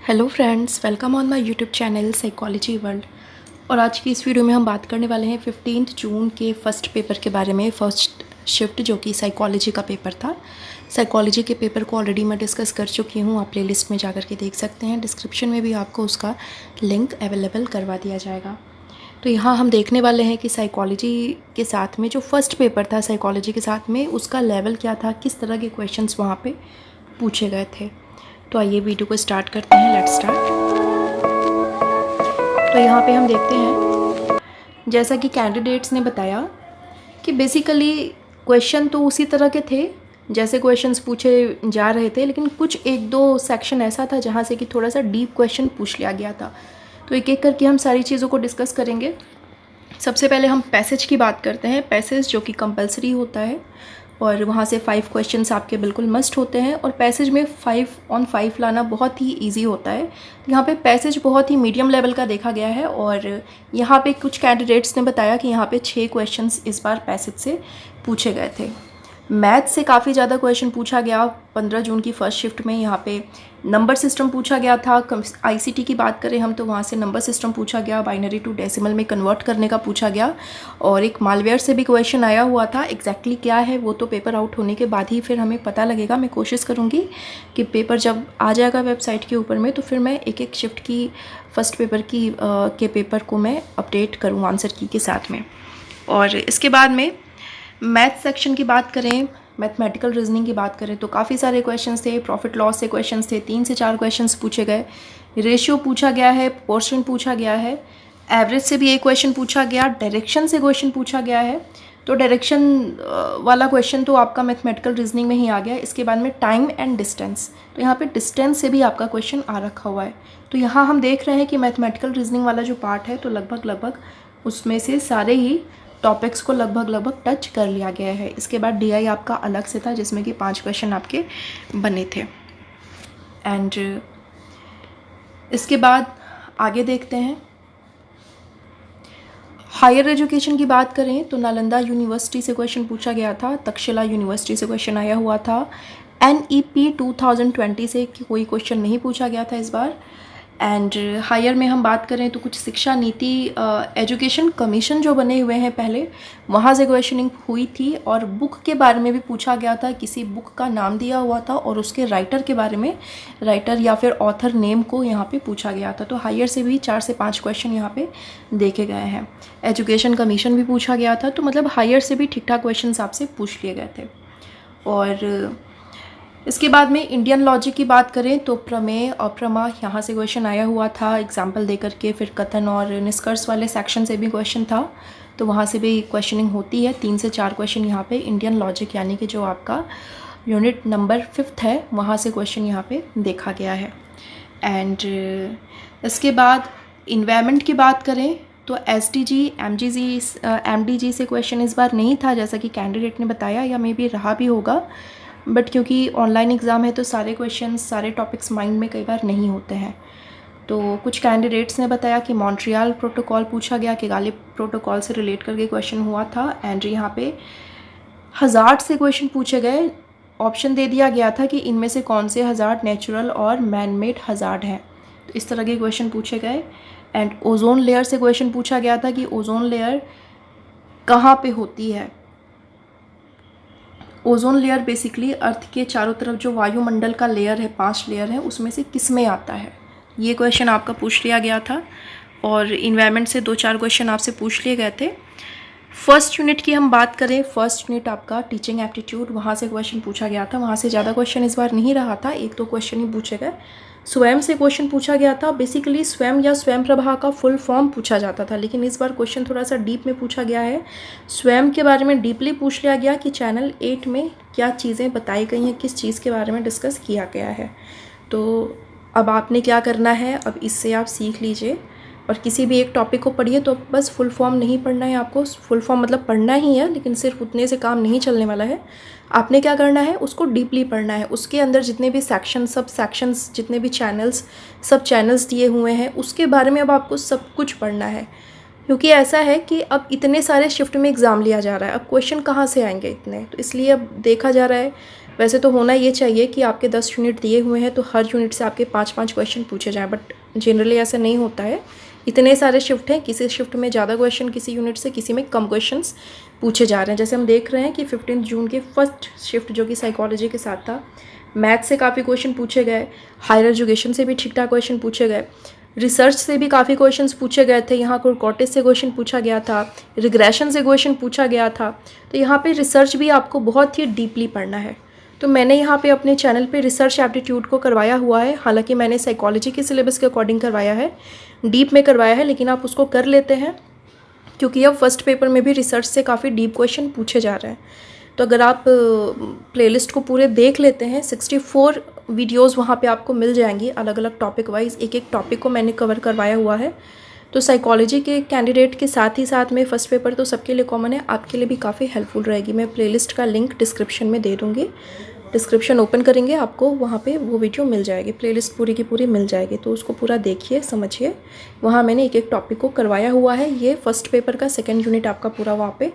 Hello friends, welcome on my YouTube channel psychology world. और आज की इस वीडियो में हम बात करने वाले हैं 15 जून के फर्स्ट पेपर के बारे में। फर्स्ट शिफ्ट जो कि साइकोलॉजी का पेपर था। साइकोलॉजी के पेपर को ऑलरेडी मैं डिस्कस कर चुकी हूँ, आप प्लेलिस्ट में जाकर के देख सकते हैं। डिस्क्रिप्शन में भी आपको उसका लिंक अवेलेबल करवा दिया जाएगा। तो यहाँ हम देखने वाले हैं कि साइकोलॉजी के साथ में जो फर्स्ट पेपर था साइकोलॉजी के साथ में, उसका लेवल क्या था, किस तरह के क्वेश्चंस वहाँ पे पूछे गए थे। तो आइए वीडियो को स्टार्ट करते हैं। Let's start. तो यहाँ पे हम देखते हैं, जैसा कि कैंडिडेट्स ने बताया कि बेसिकली क्वेश्चन तो उसी तरह के थे जैसे क्वेश्चंस पूछे जा रहे थे, लेकिन कुछ एक दो सेक्शन ऐसा था जहाँ से कि थोड़ा सा डीप क्वेश्चन पूछ लिया गया था। तो एक एक करके हम सारी चीज़ों को डिस्कस करेंगे। सबसे पहले हम पैसेज की बात करते हैं। पैसेज जो कि कंपलसरी होता है और वहाँ से 5 क्वेश्चंस आपके बिल्कुल मस्ट होते हैं। और पैसेज में 5 on 5 लाना बहुत ही इजी होता है। यहाँ पे पैसेज बहुत ही मीडियम लेवल का देखा गया है। और यहाँ पे कुछ कैंडिडेट्स ने बताया कि यहाँ पे 6 क्वेश्चंस इस बार पैसेज से पूछे गए थे। मैथ से काफ़ी ज़्यादा क्वेश्चन पूछा गया 15 जून की फर्स्ट शिफ्ट में। यहाँ पे नंबर सिस्टम पूछा गया था। आईसीटी की बात करें हम तो वहाँ से नंबर सिस्टम पूछा गया, बाइनरी टू डेसिमल में कन्वर्ट करने का पूछा गया। और एक मालवेयर से भी क्वेश्चन आया हुआ था। एग्जैक्टली क्या है वो तो पेपर आउट होने के बाद ही फिर हमें पता लगेगा। मैं कोशिश करूँगी कि पेपर जब आ जाएगा वेबसाइट के ऊपर में तो फिर मैं एक एक शिफ्ट की फर्स्ट पेपर की के पेपर को मैं अपडेट करूँ आंसर की के साथ में। और इसके बाद में मैथ सेक्शन की बात करें, मैथमेटिकल रीजनिंग की बात करें तो काफ़ी सारे क्वेश्चंस थे। प्रॉफिट लॉस से क्वेश्चंस थे, 3 से 4 क्वेश्चंस पूछे गए। रेशियो पूछा गया है, पोर्शन पूछा गया है, एवरेज से भी एक क्वेश्चन पूछा गया, डायरेक्शन से क्वेश्चन पूछा गया है। तो डायरेक्शन वाला क्वेश्चन तो आपका मैथमेटिकल रीजनिंग में ही आ गया। इसके बाद में टाइम एंड डिस्टेंस, तो यहाँ पे डिस्टेंस से भी आपका क्वेश्चन आ रखा हुआ है। तो यहाँ हम देख रहे हैं कि मैथमेटिकल रीजनिंग वाला जो पार्ट है तो लगभग उसमें से सारे ही टॉपिक्स को लगभग टच कर लिया गया है। इसके बाद डीआई आपका अलग से था जिसमें कि 5 क्वेश्चन आपके बने थे। एंड इसके बाद आगे देखते हैं, हायर एजुकेशन की बात करें तो नालंदा यूनिवर्सिटी से क्वेश्चन पूछा गया था, तक्षशिला यूनिवर्सिटी से क्वेश्चन आया हुआ था। NEP 2020 से कोई क्वेश्चन नहीं पूछा गया था इस बार। एंड हायर में हम बात करें तो कुछ शिक्षा नीति एजुकेशन कमीशन जो बने हुए हैं पहले, वहाँ से क्वेश्चनिंग हुई थी। और बुक के बारे में भी पूछा गया था, किसी बुक का नाम दिया हुआ था और उसके राइटर के बारे में, राइटर या फिर ऑथर नेम को यहाँ पे पूछा गया था। तो हायर से भी 4 से 5 क्वेश्चन यहाँ पे देखे गए हैं। एजुकेशन कमीशन भी पूछा गया था। तो मतलब हायर से भी ठीक ठाक क्वेश्चन आपसे पूछ लिए गए थे। और इसके बाद में इंडियन लॉजिक की बात करें तो प्रमेय अप्रमा यहाँ से क्वेश्चन आया हुआ था एग्जाम्पल दे करके। फिर कथन और निष्कर्ष वाले सेक्शन से भी क्वेश्चन था, तो वहाँ से भी क्वेश्चनिंग होती है। 3 से 4 क्वेश्चन यहाँ पे इंडियन लॉजिक यानी कि जो आपका यूनिट नंबर 5 है वहाँ से क्वेश्चन यहाँ पे देखा गया है। एंड इसके बाद इन्वायरमेंट की बात करें तो SDG MDG से क्वेश्चन इस बार नहीं था जैसा कि कैंडिडेट ने बताया, या मे बी रहा भी होगा, बट क्योंकि ऑनलाइन एग्ज़ाम है तो सारे क्वेश्चंस सारे टॉपिक्स माइंड में कई बार नहीं होते हैं। तो कुछ कैंडिडेट्स ने बताया कि मॉन्ट्रियल प्रोटोकॉल पूछा गया, कि गालिब प्रोटोकॉल से रिलेट करके क्वेश्चन हुआ था। एंड यहाँ पे हज़ार्ड से क्वेश्चन पूछे गए। ऑप्शन दे दिया गया था कि इनमें से कौन से हज़ार्ड नेचुरल और मैन मेड हज़ार्ड हैं, तो इस तरह के क्वेश्चन पूछे गए। एंड ओजोन लेयर से क्वेश्चन पूछा गया था कि ओजोन लेयर कहाँ पे होती है। ओजोन लेयर बेसिकली अर्थ के चारों तरफ जो वायुमंडल का लेयर है, 5 लेयर है, उसमें से किस में आता है, ये क्वेश्चन आपका पूछ लिया गया था। और इन्वायरमेंट से 2-4 क्वेश्चन आपसे पूछ लिए गए थे। फर्स्ट यूनिट की हम बात करें, फर्स्ट यूनिट आपका टीचिंग एप्टीट्यूड, वहाँ से क्वेश्चन पूछा गया था। वहाँ से ज़्यादा क्वेश्चन इस बार नहीं रहा था, 1-2 क्वेश्चन ही पूछे गए। स्वयं से क्वेश्चन पूछा गया था। बेसिकली स्वयं या स्वयं प्रभा का फुल फॉर्म पूछा जाता था, लेकिन इस बार क्वेश्चन थोड़ा सा डीप में पूछा गया है। स्वयं के बारे में डीपली पूछ लिया गया कि चैनल 8 में क्या चीज़ें बताई गई हैं, किस चीज़ के बारे में डिस्कस किया गया है। तो अब आपने क्या करना है, अब इससे आप सीख लीजिए और किसी भी एक टॉपिक को पढ़िए। तो बस फुल फॉर्म नहीं पढ़ना है आपको, फुल फॉर्म मतलब पढ़ना ही है, लेकिन सिर्फ उतने से काम नहीं चलने वाला है। आपने क्या करना है, उसको डीपली पढ़ना है। उसके अंदर जितने भी सब सेक्शंस, जितने भी सब चैनल्स दिए हुए हैं उसके बारे में अब आपको सब कुछ पढ़ना है। क्योंकि ऐसा है कि अब इतने सारे शिफ्ट में एग्ज़ाम लिया जा रहा है, अब क्वेश्चन कहाँ से आएंगे इतने, तो इसलिए अब देखा जा रहा है वैसे तो होना ये चाहिए कि आपके 10 यूनिट दिए हुए हैं तो हर यूनिट से आपके 5-5 क्वेश्चन पूछे जाएँ, बट जनरली ऐसा नहीं होता है। इतने सारे शिफ्ट हैं, किसी शिफ्ट में ज़्यादा क्वेश्चन, किसी यूनिट से किसी में कम क्वेश्चंस पूछे जा रहे हैं। जैसे हम देख रहे हैं कि 15 जून के फर्स्ट शिफ्ट जो कि साइकोलॉजी के साथ था, मैथ से काफ़ी क्वेश्चन पूछे गए, हायर एजुकेशन से भी ठीक ठाक क्वेश्चन पूछे गए, रिसर्च से भी काफ़ी क्वेश्चंस पूछे गए थे। यहाँ कोर्टेज से क्वेश्चन पूछा गया था, रिग्रेशन से क्वेश्चन पूछा गया था। तो यहाँ पे रिसर्च भी आपको बहुत ही डीपली पढ़ना है। तो मैंने यहाँ पे अपने चैनल पे रिसर्च एप्टीट्यूड को करवाया हुआ है। हालांकि मैंने साइकोलॉजी के सिलेबस के अकॉर्डिंग करवाया है, डीप में करवाया है, लेकिन आप उसको कर लेते हैं क्योंकि अब फर्स्ट पेपर में भी रिसर्च से काफ़ी डीप क्वेश्चन पूछे जा रहे हैं। तो अगर आप प्लेलिस्ट को पूरे देख लेते हैं, 64 वीडियोस वहाँ पे आपको मिल जाएंगी, अलग अलग टॉपिक वाइज। एक एक टॉपिक को मैंने कवर करवाया हुआ है। तो साइकोलॉजी के कैंडिडेट के साथ ही साथ में फ़र्स्ट पेपर तो सबके लिए कॉमन है, आपके लिए भी काफ़ी हेल्पफुल रहेगी। मैं प्लेलिस्ट का लिंक डिस्क्रिप्शन में दे दूँगी। डिस्क्रिप्शन ओपन करेंगे, आपको वहाँ पे वो वीडियो मिल जाएगी, प्लेलिस्ट पूरी की पूरी मिल जाएगी। तो उसको पूरा देखिए, समझिए। वहाँ मैंने एक एक टॉपिक को करवाया हुआ है। ये फर्स्ट पेपर का सेकेंड यूनिट आपका पूरा वहाँ पे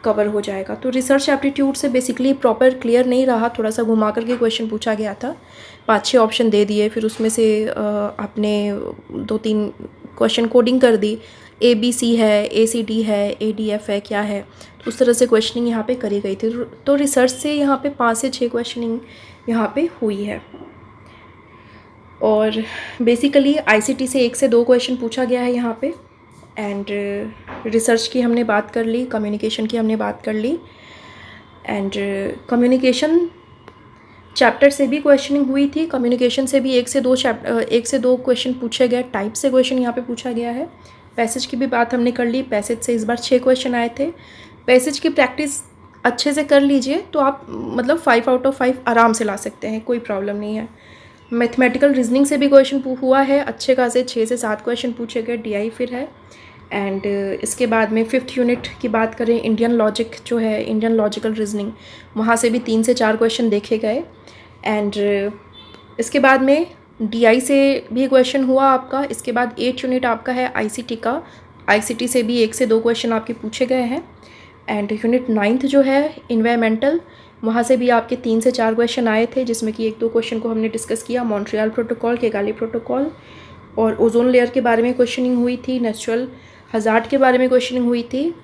कवर हो जाएगा। तो रिसर्च एप्टीट्यूड से बेसिकली प्रॉपर क्लियर नहीं रहा, थोड़ा सा घुमा करके क्वेश्चन पूछा गया था। 5-6 ऑप्शन दे दिए, फिर उसमें से आपने 2-3 क्वेश्चन कोडिंग कर दी। ABC है, ACD है, ADF है, क्या है, तो उस तरह से क्वेश्चनिंग यहाँ पे करी गई थी। तो रिसर्च से यहाँ पे 5 से 6 क्वेश्चनिंग यहाँ पे हुई है। और बेसिकली ICT से 1 से 2 क्वेश्चन पूछा गया है यहाँ पे। एंड रिसर्च की हमने बात कर ली, कम्युनिकेशन की हमने बात कर ली। एंड कम्युनिकेशन चैप्टर से भी क्वेश्चनिंग हुई थी। कम्युनिकेशन से भी 1 से 2 क्वेश्चन पूछे गए। टाइप से क्वेश्चन यहाँ पे पूछा गया है। पैसेज की भी बात हमने कर ली। पैसेज से इस बार 6 क्वेश्चन आए थे। पैसेज की प्रैक्टिस अच्छे से कर लीजिए तो आप मतलब 5 आउट ऑफ 5 आराम से ला सकते हैं, कोई प्रॉब्लम नहीं है। मैथमेटिकल रीजनिंग से भी क्वेश्चन हुआ है, अच्छे खासे 6 से 7 क्वेश्चन पूछे गए। DI फिर है। एंड इसके बाद में 5th यूनिट की बात करें, इंडियन लॉजिक जो है, इंडियन लॉजिकल रीजनिंग, वहाँ से भी 3 से 4 क्वेश्चन देखे गए। एंड इसके बाद में DI से भी क्वेश्चन हुआ आपका। इसके बाद 8th यूनिट आपका है ICT का। ICT से भी 1 से 2 क्वेश्चन आपके पूछे गए हैं। एंड यूनिट 9th जो है इन्वायरमेंटल, वहाँ से भी आपके 3 से 4 क्वेश्चन आए थे, जिसमें कि 1-2 क्वेश्चन को हमने डिस्कस किया। मॉन्ट्रियल प्रोटोकॉल, किगाली प्रोटोकॉल और ओजोन लेयर के बारे में क्वेश्चनिंग हुई थी। नेचुरल हज़ार्ड के बारे में क्वेश्चनिंग हुई थी।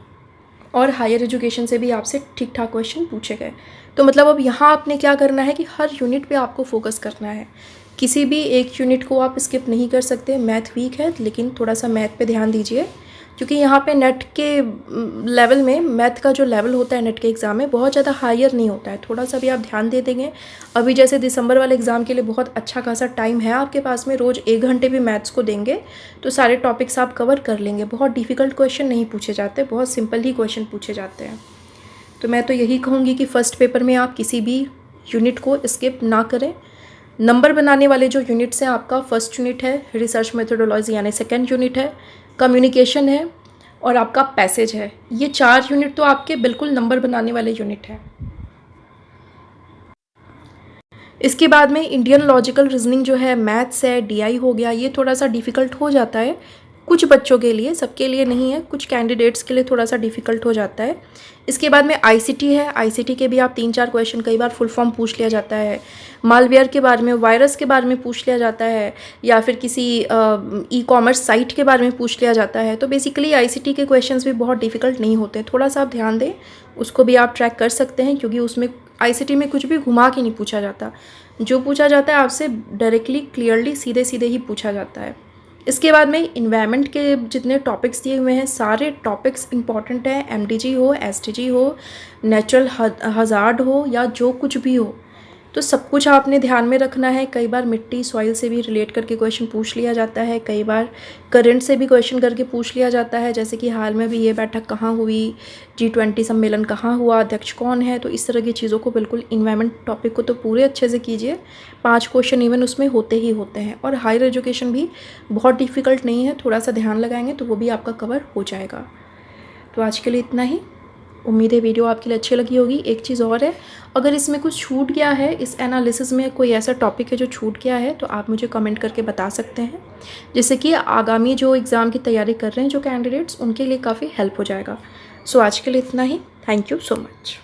और हायर एजुकेशन से भी आपसे ठीक ठाक क्वेश्चन पूछे गए। तो मतलब अब यहाँ आपने क्या करना है कि हर यूनिट पे आपको फोकस करना है। किसी भी एक यूनिट को आप स्किप नहीं कर सकते। मैथ वीक है, लेकिन थोड़ा सा मैथ पे ध्यान दीजिए, क्योंकि यहाँ पे नेट के लेवल में, मैथ का जो लेवल होता है नेट के एग्ज़ाम में, बहुत ज़्यादा हायर नहीं होता है। थोड़ा सा भी आप ध्यान दे देंगे। अभी जैसे दिसंबर वाले एग्ज़ाम के लिए बहुत अच्छा खासा टाइम है आपके पास में, रोज़ 1 घंटे भी मैथ्स को देंगे तो सारे टॉपिक्स आप कवर कर लेंगे। बहुत डिफ़िकल्ट क्वेश्चन नहीं पूछे जाते, बहुत सिंपल ही क्वेश्चन पूछे जाते हैं। तो मैं तो यही कहूँगी कि फ़र्स्ट पेपर में आप किसी भी यूनिट को स्किप ना करें। नंबर बनाने वाले जो यूनिट्स हैं, आपका फर्स्ट यूनिट है रिसर्च मेथोडोलॉजी यानी सेकेंड यूनिट है, कम्युनिकेशन है और आपका पैसेज है। ये 4 यूनिट तो आपके बिल्कुल नंबर बनाने वाले यूनिट हैं। इसके बाद में इंडियन लॉजिकल रीजनिंग जो है, मैथ्स है, DI हो गया, ये थोड़ा सा डिफ़िकल्ट हो जाता है कुछ बच्चों के लिए, सबके लिए नहीं है। कुछ कैंडिडेट्स के लिए थोड़ा सा डिफ़िकल्ट हो जाता है। इसके बाद में ICT है। ICT के भी आप 3-4 क्वेश्चन, कई बार फुल फॉर्म पूछ लिया जाता है। मालवेयर के बारे में, वायरस के बारे में पूछ लिया जाता है, या फिर किसी ई-कॉमर्स साइट के बारे में पूछ लिया जाता है। तो बेसिकली ICT के क्वेश्चंस भी बहुत डिफ़िकल्ट नहीं होते। थोड़ा सा आप ध्यान दें, उसको भी आप ट्रैक कर सकते हैं, क्योंकि उसमें ICT में कुछ भी घुमा के नहीं पूछा जाता। जो पूछा जाता है आपसे डायरेक्टली, क्लियरली, सीधे सीधे ही पूछा जाता है। इसके बाद में इन्वायरमेंट के जितने टॉपिक्स दिए हुए हैं, सारे टॉपिक्स इंपॉर्टेंट हैं। MDG हो, SDG हो, नेचुरल हज़ार्ड हो, या जो कुछ भी हो, तो सब कुछ आपने ध्यान में रखना है। कई बार मिट्टी, सॉइल से भी रिलेट करके क्वेश्चन पूछ लिया जाता है। कई बार करंट से भी क्वेश्चन करके पूछ लिया जाता है, जैसे कि हाल में भी ये बैठक कहाँ हुई, G20 सम्मेलन कहाँ हुआ, अध्यक्ष कौन है। तो इस तरह की चीज़ों को बिल्कुल, इन्वायरमेंट टॉपिक को तो पूरे अच्छे से कीजिए। 5 क्वेश्चन इवन उसमें होते ही होते हैं। और हायर एजुकेशन भी बहुत डिफ़िकल्ट नहीं है, थोड़ा सा ध्यान लगाएंगे तो वो भी आपका कवर हो जाएगा। तो आज के लिए इतना ही। उम्मीद है वीडियो आपके लिए अच्छी लगी होगी। एक चीज़ और है, अगर इसमें कुछ छूट गया है, इस एनालिसिस में कोई ऐसा टॉपिक है जो छूट गया है, तो आप मुझे कमेंट करके बता सकते हैं, जिससे कि आगामी जो एग्ज़ाम की तैयारी कर रहे हैं जो कैंडिडेट्स, उनके लिए काफ़ी हेल्प हो जाएगा। सो आज के लिए इतना ही। Thank you so much.